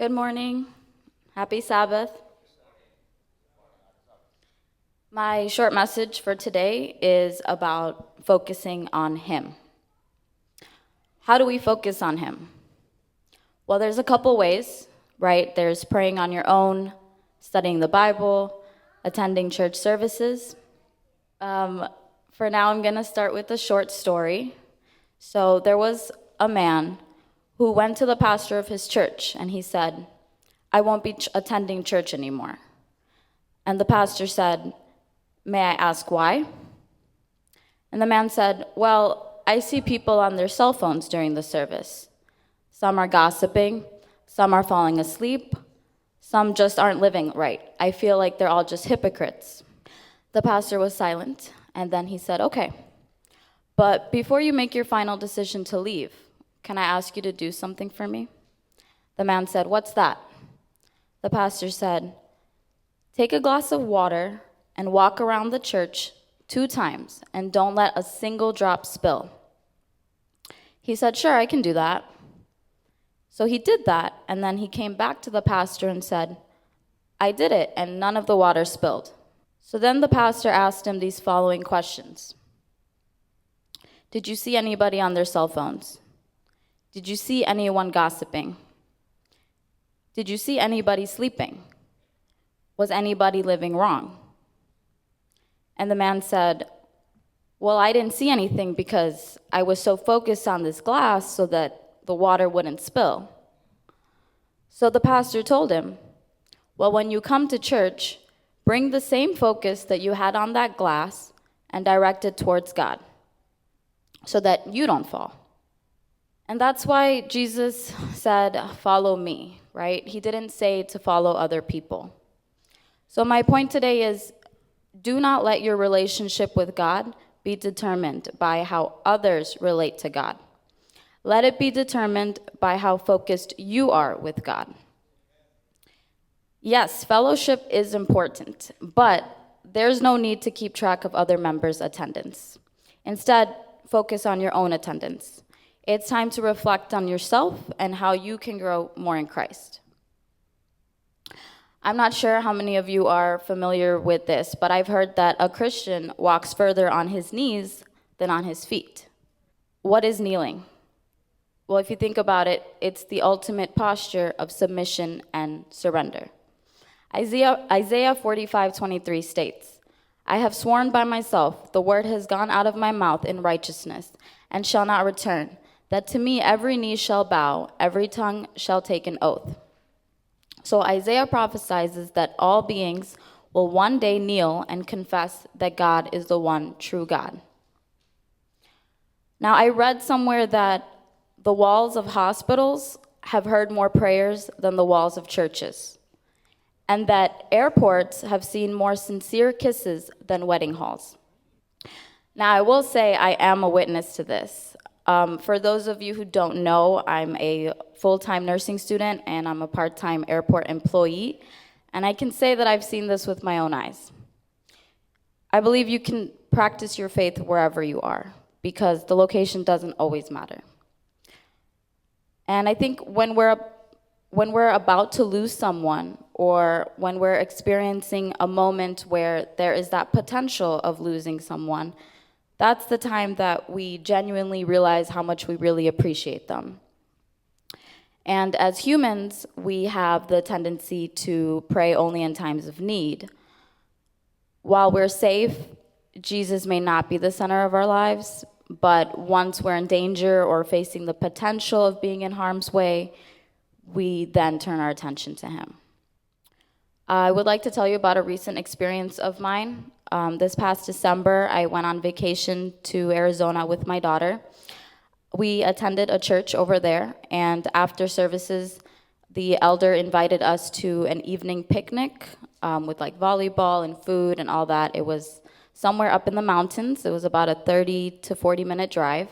Good morning. Happy Sabbath. My short message for today is about focusing on Him. How do we focus on Him? Well, there's a couple ways, right? There's praying on your own, studying the Bible, attending church services. For now, I'm going to start with a short story. So there was a man who went to the pastor of his church and he said, I won't be attending church anymore. And the pastor said, may I ask why? And the man said, well, I see people on their cell phones during the service. Some are gossiping, some are falling asleep, some just aren't living right. I feel like they're all just hypocrites. The pastor was silent, and then he said, okay, but before you make your final decision to leave, can I ask you to do something for me? The man said, what's that? The pastor said, take a glass of water and walk around the church 2 times and don't let a single drop spill. He said, sure, I can do that. So he did that, and then he came back to the pastor and said, I did it, and none of the water spilled. So then the pastor asked him these following questions. Did you see anybody on their cell phones? Did you see anyone gossiping? Did you see anybody sleeping? Was anybody living wrong? And the man said, well, I didn't see anything because I was so focused on this glass so that the water wouldn't spill. So the pastor told him, well, when you come to church, bring the same focus that you had on that glass and direct it towards God so that you don't fall. And that's why Jesus said, follow me, right? He didn't say to follow other people. So my point today is, do not let your relationship with God be determined by how others relate to God. Let it be determined by how focused you are with God. Yes, fellowship is important, but there's no need to keep track of other members' attendance. Instead, focus on your own attendance. It's time to reflect on yourself and how you can grow more in Christ. I'm not sure how many of you are familiar with this, but I've heard that a Christian walks further on his knees than on his feet. What is kneeling? Well, if you think about it, it's the ultimate posture of submission and surrender. Isaiah 45:23 states, I have sworn by myself, the word has gone out of my mouth in righteousness, and shall not return, that to me every knee shall bow, every tongue shall take an oath. So Isaiah prophesies that all beings will one day kneel and confess that God is the one true God. Now, I read somewhere that the walls of hospitals have heard more prayers than the walls of churches, and that airports have seen more sincere kisses than wedding halls. Now, I will say I am a witness to this. For those of you who don't know, I'm a full-time nursing student and I'm a part-time airport employee, and I can say that I've seen this with my own eyes. I believe you can practice your faith wherever you are because the location doesn't always matter. And I think when we're about to lose someone or when we're experiencing a moment where there is that potential of losing someone, that's the time that we genuinely realize how much we really appreciate them. And as humans, we have the tendency to pray only in times of need. While we're safe, Jesus may not be the center of our lives, but once we're in danger or facing the potential of being in harm's way, we then turn our attention to him. I would like to tell you about a recent experience of mine. This past December, I went on vacation to Arizona with my daughter. We attended a church over there, and after services, the elder invited us to an evening picnic with like volleyball and food and all that. It was somewhere up in the mountains. It was about a 30 to 40-minute drive.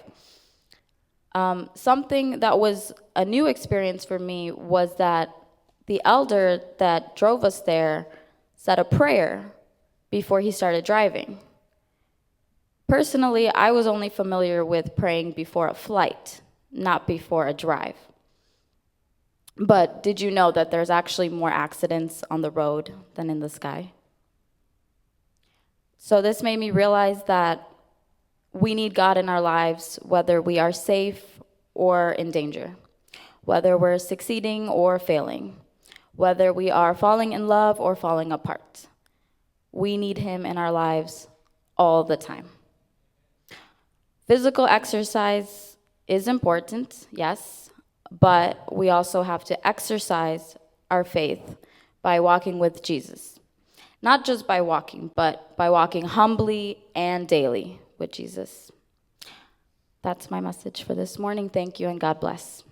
Something that was a new experience for me was that the elder that drove us there said a prayer before he started driving. Personally, I was only familiar with praying before a flight, not before a drive. But did you know that there's actually more accidents on the road than in the sky? So this made me realize that we need God in our lives, whether we are safe or in danger, whether we're succeeding or failing, whether we are falling in love or falling apart. We need him in our lives all the time. Physical exercise is important, yes, but we also have to exercise our faith by walking with Jesus. Not just by walking, but by walking humbly and daily with Jesus. That's my message for this morning. Thank you and God bless.